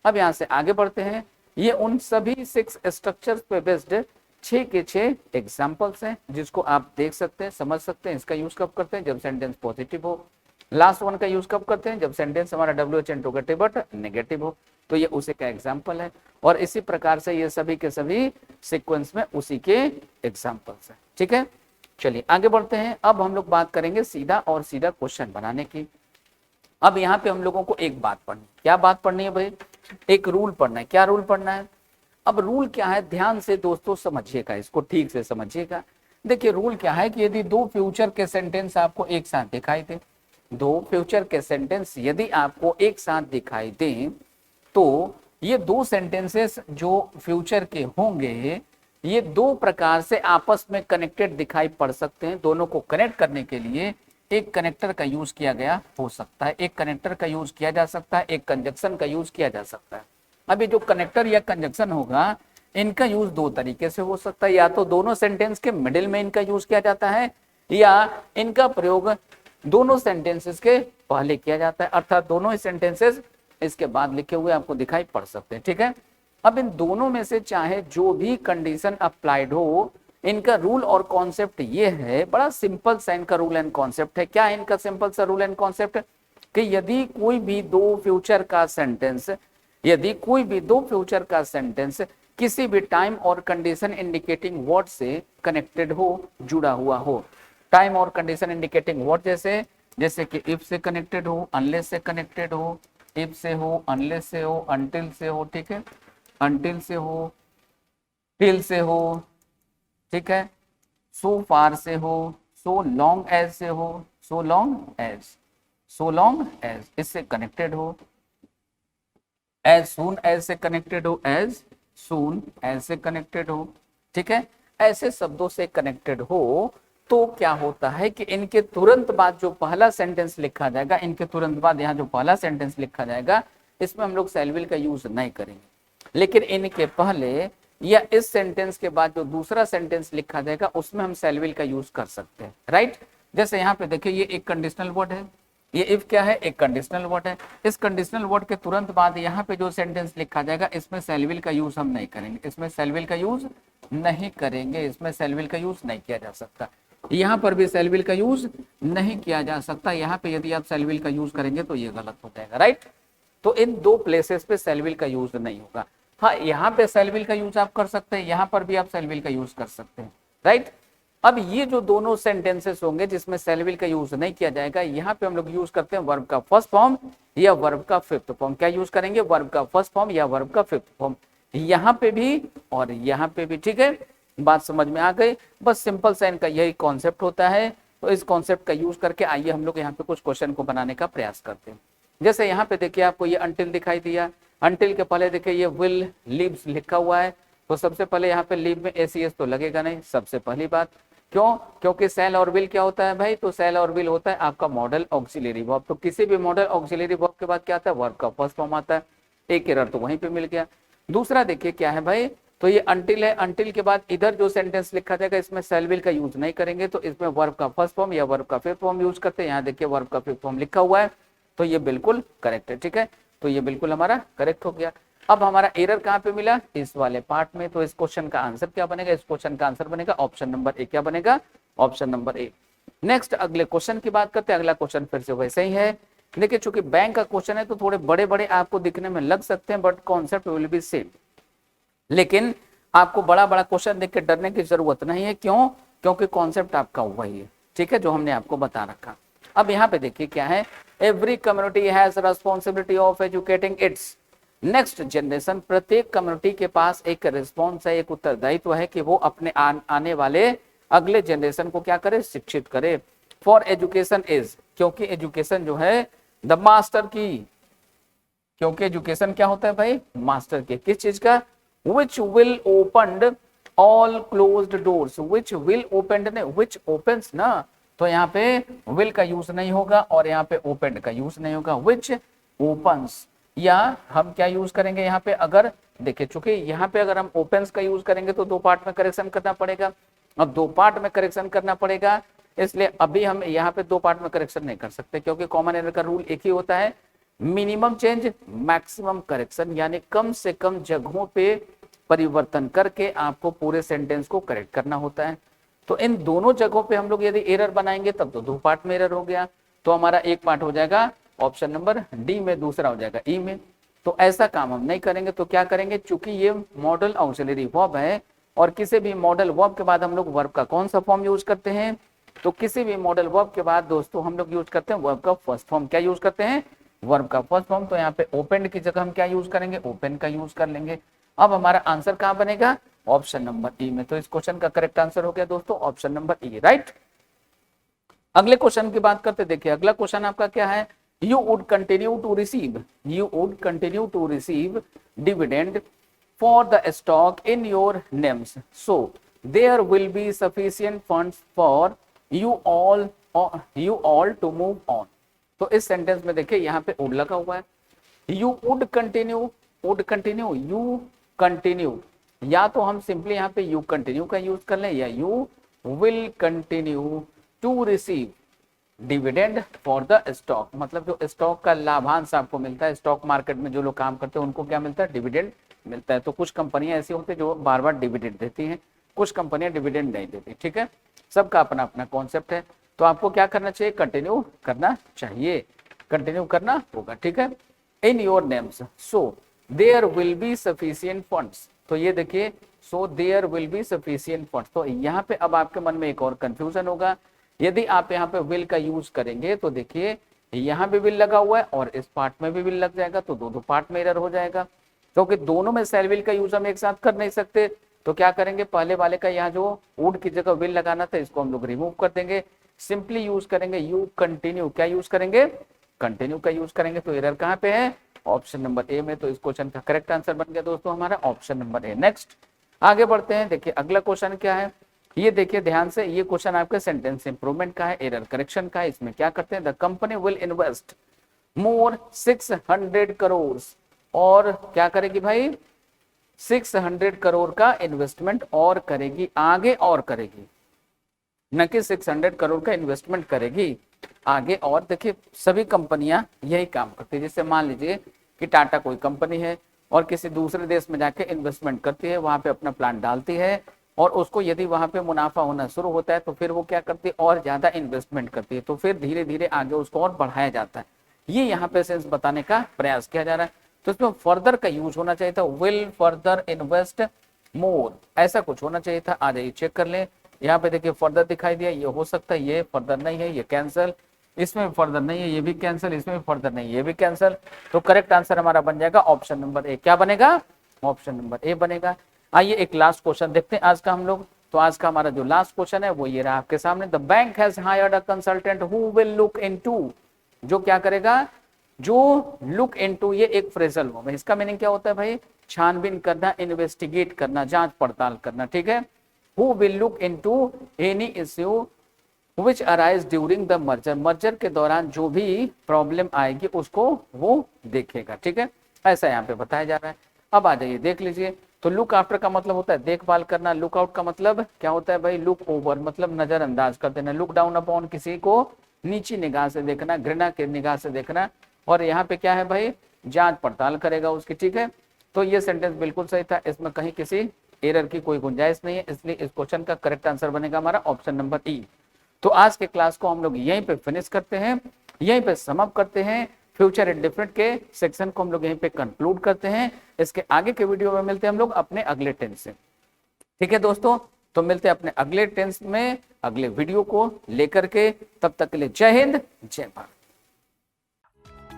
अब यहाँ से आगे बढ़ते हैं, ये उन सभी 6 स्ट्रक्चर्स पे बेस्ड 6 के 6 एग्जाम्पल्स हैं, जिसको आप देख सकते हैं, समझ सकते हैं। इसका यूज कब करते हैं, जब सेंटेंस पॉजिटिव हो। लास्ट वन का यूज कब करते हैं, जब सेंटेंस हमारा WH इंट्रोगेटिव बट नेगेटिव हो। तो ये उसी का एग्जाम्पल है, और इसी प्रकार से ये सभी के सभी सीक्वेंस में उसी के एग्जाम्पल्स हैं। ठीक है, चलिए आगे बढ़ते हैं। अब हम लोग बात करेंगे सीधा और सीधा क्वेश्चन बनाने की। अब यहाँ पे हम लोगों को एक बात पढ़नी, क्या बात पढ़नी है भाई, एक रूल पढ़ना है। क्या रूल पढ़ना है, अब रूल क्या है, ध्यान से दोस्तों समझिएगा, इसको ठीक से समझिएगा। देखिए रूल क्या है कि यदि 2 फ्यूचर के सेंटेंस आपको एक साथ दिखाई दे, 2 फ्यूचर के सेंटेंस यदि आपको एक साथ दिखाई दें, तो ये 2 सेंटेंसेस जो फ्यूचर के होंगे, ये 2 प्रकार से आपस में कनेक्टेड दिखाई पड़ सकते हैं। दोनों को कनेक्ट करने के लिए एक कनेक्टर का यूज किया गया हो सकता है, एक कनेक्टर का यूज किया जा सकता है, एक कंजक्शन का यूज किया जा सकता है। अब ये जो कनेक्टर या कंजक्शन होगा, इनका यूज 2 तरीके से हो सकता है, या तो दोनों सेंटेंस के मिडिल में इनका यूज किया जाता है, या इनका प्रयोग दोनों सेंटेंसेस के पहले किया जाता है। अर्थात दोनों ही सेंटेंसेस इसके बाद लिखे हुए आपको दिखाई पड़ सकते हैं, ठीक है। अब इन दोनों में से चाहे जो भी कंडीशन अप्लाइड हो, इनका रूल और कॉन्सेप्ट ये है, बड़ा सिंपल सा इनका रूल एंड कॉन्सेप्ट है। क्या है इनका सिंपल सा रूल एंड कॉन्सेप्ट? कि यदि कोई भी दो फ्यूचर का सेंटेंस, यदि कोई भी दो फ्यूचर का सेंटेंस किसी भी टाइम और कंडीशन इंडिकेटिंग वर्ड से कनेक्टेड हो, जुड़ा हुआ हो, टाइम और कंडीशन इंडिकेटिंग वर्ड जैसे कि इफ से कनेक्टेड हो, अनलेस से कनेक्टेड हो, इफ से हो, अनलेस से हो, अनटिल से हो, ठीक है, अनटिल से हो, टिल से हो, ठीक है, सो फार से हो, सो लॉन्ग एज से हो, so long as, so long as इससे कनेक्टेड हो, एज सून एज से कनेक्टेड हो, एज सून एज से कनेक्टेड हो, ठीक है। ऐसे शब्दों से कनेक्टेड हो तो क्या होता है कि इनके तुरंत बाद जो पहला सेंटेंस लिखा जाएगा, इनके तुरंत बाद यहाँ जो पहला सेंटेंस लिखा जाएगा, इसमें हम लोग शैल विल का यूज नहीं करेंगे। लेकिन इनके पहले या इस सेंटेंस के बाद जो दूसरा सेंटेंस लिखा जाएगा, उसमें हम शैल विल का यूज कर सकते हैं, राइट। जैसे यहाँ पे देखिए, ये एक कंडीशनल वर्ड है, ये इफ क्या है, एक कंडीशनल वर्ड है। इस कंडीशनल वर्ड के तुरंत बाद यहाँ पे जो सेंटेंस लिखा जाएगा, इसमें शैल विल का यूज हम नहीं करेंगे, इसमें शैल विल का यूज नहीं करेंगे, इसमें शैल विल का यूज नहीं किया जा सकता। यहाँ पर भी शैल विल का यूज नहीं किया जा सकता। यहाँ पे यदि आप शैल विल का यूज करेंगे तो ये गलत हो जाएगा, राइट। तो इन दो प्लेसेस पे शैल विल का यूज नहीं होगा। हाँ, यहाँ पे शैल विल का यूज आप कर सकते हैं, यहाँ पर भी आप शैल विल का यूज कर सकते हैं, राइट। अब ये जो दोनों सेंटेंसेस होंगे जिसमें शैल विल का यूज नहीं किया जाएगा, यहाँ पे हम लोग यूज करते हैं वर्ब का फर्स्ट फॉर्म या वर्ब का फिफ्थ फॉर्म। क्या यूज करेंगे? वर्ब का फर्स्ट फॉर्म या वर्ब का फिफ्थ फॉर्म, यहाँ पे भी और यहाँ पे भी, ठीक है। बात समझ में आ गई? बस सिंपल सा इनका यही कॉन्सेप्ट होता है। तो इस कॉन्सेप्ट का यूज करके आइए हम लोग यहाँ पे कुछ क्वेश्चन को बनाने का प्रयास करते हैं। जैसे यहाँ पे देखिए, आपको ये अंटिल दिखाई दिया, अंटिल के पहले देखिए ये विल लिव्स लिखा हुआ है, तो सबसे पहले यहाँ पे लिव में एसीएस तो लगेगा नहीं, सबसे पहली बात। क्यों? क्योंकि सेल और विल क्या होता है भाई? तो सेल और विल होता है आपका मॉडल ऑक्सिलरी वर्ब। तो किसी भी मॉडल ऑक्सिलरी वर्ब के बाद क्या आता है? वर्ब का फर्स्ट फॉर्म आता है। एक एरर तो वहीं पे मिल गया। दूसरा देखिए क्या है भाई, तो ये अंटिल है, अंटिल के बाद इधर जो सेंटेंस लिखा जाएगा इसमें शैल विल का यूज नहीं करेंगे, तो इसमें वर्ब का फर्स्ट फॉर्म या वर्ब का फिफ्थ फॉर्म यूज करते हैं। यहाँ देखिए वर्ब का फिफ्थ फॉर्म लिखा हुआ है, तो ये बिल्कुल करेक्ट है, ठीक है। तो ये बिल्कुल हमारा करेक्ट हो गया। अब हमारा एरर कहाँ पे मिला? इस वाले पार्ट में। तो इस क्वेश्चन का आंसर क्या बनेगा? इस क्वेश्चन का आंसर बनेगा ऑप्शन नंबर ए। क्या बनेगा? Option number A. नेक्स्ट अगले क्वेश्चन की बात करते हैं। अगला क्वेश्चन फिर से वैसे ही है। देखिए, चूंकि बैंक का क्वेश्चन है तो थोड़े बड़े बड़े आपको दिखने में लग सकते हैं, but concept will be same. लेकिन आपको बड़ा बड़ा क्वेश्चन देख के डरने की जरूरत नहीं है। क्यों? क्योंकि कॉन्सेप्ट आपका वही है, ठीक है, जो हमने आपको बता रखा। अब यहाँ पे देखिए क्या है, every community has responsibility of educating it's next generation. प्रत्येक कम्युनिटी के पास एक रिस्पॉन्स है, एक उत्तरदायित्व है कि वो अपने आने वाले अगले जनरेशन को क्या करे? शिक्षित करे। फॉर एजुकेशन इज, क्योंकि एजुकेशन जो है द मास्टर की, क्योंकि एजुकेशन क्या होता है भाई? मास्टर के। किस चीज का? which will opened all closed doors, which will opened ने which opens ना, तो यहाँ पे will का यूज नहीं होगा और यहाँ पे opened का यूज नहीं होगा, which opens। या हम क्या यूज करेंगे यहाँ पे? अगर देखिए, चूंकि यहाँ पे अगर हम opens का यूज करेंगे तो दो पार्ट में करेक्शन करना पड़ेगा। अब दो पार्ट में करेक्शन करना पड़ेगा, इसलिए अभी हम यहाँ पे दो पार्ट में करेक्शन नहीं कर सकते, क्योंकि कॉमन एरर का रूल एक ही होता है, मिनिमम चेंज मैक्सिमम करेक्शन, यानी कम से कम जगहों पे परिवर्तन करके आपको पूरे सेंटेंस को करेक्ट करना होता है। तो इन दोनों जगहों पे हम लोग यदि एरर बनाएंगे तब तो दो पार्ट में एरर हो गया। तो हमारा एक पार्ट हो जाएगा ऑप्शन नंबर डी में, दूसरा हो जाएगा ई में। तो ऐसा काम हम नहीं करेंगे। तो क्या करेंगे? चूंकि ये मॉडल ऑक्सिलरी वर्ब है और किसी भी मॉडल वर्ब के बाद हम लोग वर्ब का कौन सा फॉर्म यूज करते हैं? तो किसी भी मॉडल वर्ब के बाद दोस्तों हम लोग यूज करते हैं वर्ब का फर्स्ट फॉर्म। क्या यूज करते हैं? वर्ब का फर्स्ट फॉर्म। तो यहाँ पे ओपन की जगह हम क्या यूज करेंगे? ओपन का यूज कर लेंगे। अब हमारा आंसर कहाँ बनेगा? ऑप्शन नंबर ई में। तो इस क्वेश्चन का करेक्ट आंसर हो गया दोस्तों ऑप्शन नंबर ई, राइट। अगले क्वेश्चन की बात करते, देखिए अगला क्वेश्चन आपका क्या है? You would continue to receive, you would continue to receive dividend for the stock in your names, so there will be sufficient funds for you all to move on. तो इस सेंटेंस में देखिए यहाँ पे would लगा हुआ है। You would continue, would continue, you continue, या तो हम सिंपली यहाँ पे यू कंटिन्यू का यूज कर लें या you will continue to receive, dividend for the stock, मतलब जो स्टॉक का लाभांश आपको मिलता है, स्टॉक मार्केट में जो लोग काम करते हैं उनको क्या मिलता है, डिविडेंड मिलता है। तो कुछ कंपनियां ऐसी होती है जो बार बार डिविडेंड देती हैं, कुछ कंपनियां डिविडेंड नहीं देती, ठीक है, सबका अपना अपना कॉन्सेप्ट है। तो आपको क्या करना चाहिए, कंटिन्यू करना चाहिए, कंटिन्यू करना होगा, ठीक है। In your names so there will be sufficient funds, तो ये देखिए so there will be sufficient funds, तो यहाँ पे अब आपके मन में एक और कंफ्यूजन होगा। यदि आप यहाँ पे विल का यूज करेंगे तो देखिए यहाँ भी विल लगा हुआ है और इस पार्ट में भी विल लग जाएगा, तो दो पार्ट में एरर हो जाएगा, क्योंकि दोनों में सेल विल का यूज हम एक साथ कर नहीं सकते। तो क्या करेंगे, पहले वाले का यहाँ जो वुड की जगह विल लगाना था इसको हम लोग रिमूव कर देंगे, सिंपली यूज करेंगे यू कंटिन्यू, क्या यूज करेंगे, कंटिन्यू का यूज करेंगे। तो एरर कहाँ पे है, ऑप्शन नंबर ए में। तो इस क्वेश्चन का करेक्ट आंसर बन गया दोस्तों हमारा ऑप्शन नंबर ए। नेक्स्ट आगे बढ़ते हैं, देखिए अगला क्वेश्चन क्या है, ये देखिए ध्यान से, ये क्वेश्चन आपके सेंटेंस इंप्रूवमेंट का है, एरर करेक्शन का है। इसमें क्या करते हैं, the company will invest more 600 crore, और क्या करेगी भाई, 600 करोड़ का इन्वेस्टमेंट और करेगी, आगे और करेगी, न कि 600 करोड़ का इन्वेस्टमेंट करेगी आगे और। देखिए सभी कंपनियां यही काम करती है, जैसे मान लीजिए कि टाटा कोई कंपनी है और किसी दूसरे देश में जाके इन्वेस्टमेंट करती है, वहां पे अपना प्लांट डालती है और उसको यदि वहां पे मुनाफा होना शुरू होता है तो फिर वो क्या करती है, और ज्यादा इन्वेस्टमेंट करती है, तो फिर धीरे धीरे आगे उसको और बढ़ाया जाता है। ये यहाँ पे सेंस बताने का प्रयास किया जा रहा है। तो इसमें फर्दर का यूज होना चाहिए था, विल फर्दर इन्वेस्ट मोर, ऐसा कुछ होना चाहिए था। आ जाइए चेक कर लें, यहाँ पे देखिए फर्दर दिखाई दिया, ये हो सकता है, ये फर्दर नहीं है, ये कैंसिल, इसमें फर्दर नहीं है, ये भी कैंसिल, इसमें फर्दर नहीं है, ये भी कैंसिल। तो करेक्ट आंसर हमारा बन जाएगा ऑप्शन नंबर ए। क्या बनेगा, ऑप्शन नंबर ए बनेगा। आइए एक लास्ट क्वेश्चन देखते हैं आज का हम लोग। तो आज का हमारा जो लास्ट क्वेश्चन है वो ये रहा आपके सामने, the bank has hired a consultant who will look into, जो क्या करेगा, जो लुक इनटू, ये एक फ्रेजल वर्ब है, इसका मीनिंग क्या होता है भाई, छानबीन करना, इन्वेस्टिगेट करना, जांच पड़ताल करना, ठीक है। Who will look into any issue which arise during the merger, merger के दौरान जो भी प्रॉब्लम आएगी उसको वो देखेगा, ठीक है, ऐसा यहाँ पे बताया जा रहा है। अब आ जाइए देख लीजिए, तो लुक आफ्टर का मतलब होता है देखभाल करना, लुक आउट का मतलब क्या होता है भाई, लुक ओवर मतलब नजरअंदाज कर देना, लुक डाउन अपॉन किसी को नीची निगाह से देखना, घृणा की निगाह से देखना, और यहाँ पे क्या है भाई, जांच पड़ताल करेगा उसकी, ठीक है। तो ये सेंटेंस बिल्कुल सही था, इसमें कहीं किसी एरर की कोई गुंजाइश नहीं है, इसलिए इस क्वेश्चन का करेक्ट आंसर बनेगा हमारा ऑप्शन नंबर ई। तो आज के क्लास को हम लोग यहीं पे फिनिश करते हैं, यहीं पे समअप करते हैं, फ्यूचर इंडिफरेंट के सेक्शन को हम लोग यहीं पे कंक्लूड करते हैं। इसके आगे के वीडियो में मिलते हैं हम लोग अपने अगले टेंस से, ठीक है दोस्तों। तो मिलते हैं अपने अगले टेंस में अगले वीडियो को लेकर के, तब तक के लिए जय हिंद जय भारत।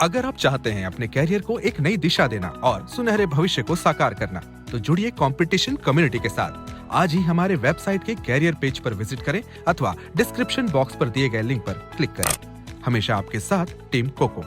अगर आप चाहते हैं अपने कैरियर को एक नई दिशा देना और सुनहरे भविष्य को साकार करना, तो जुड़िए कंपटीशन कम्युनिटी के साथ। आज ही हमारे वेबसाइट के कैरियर पेज पर विजिट करें अथवा डिस्क्रिप्शन बॉक्स पर दिए गए लिंक पर क्लिक करें। हमेशा आपके साथ टीम कोको।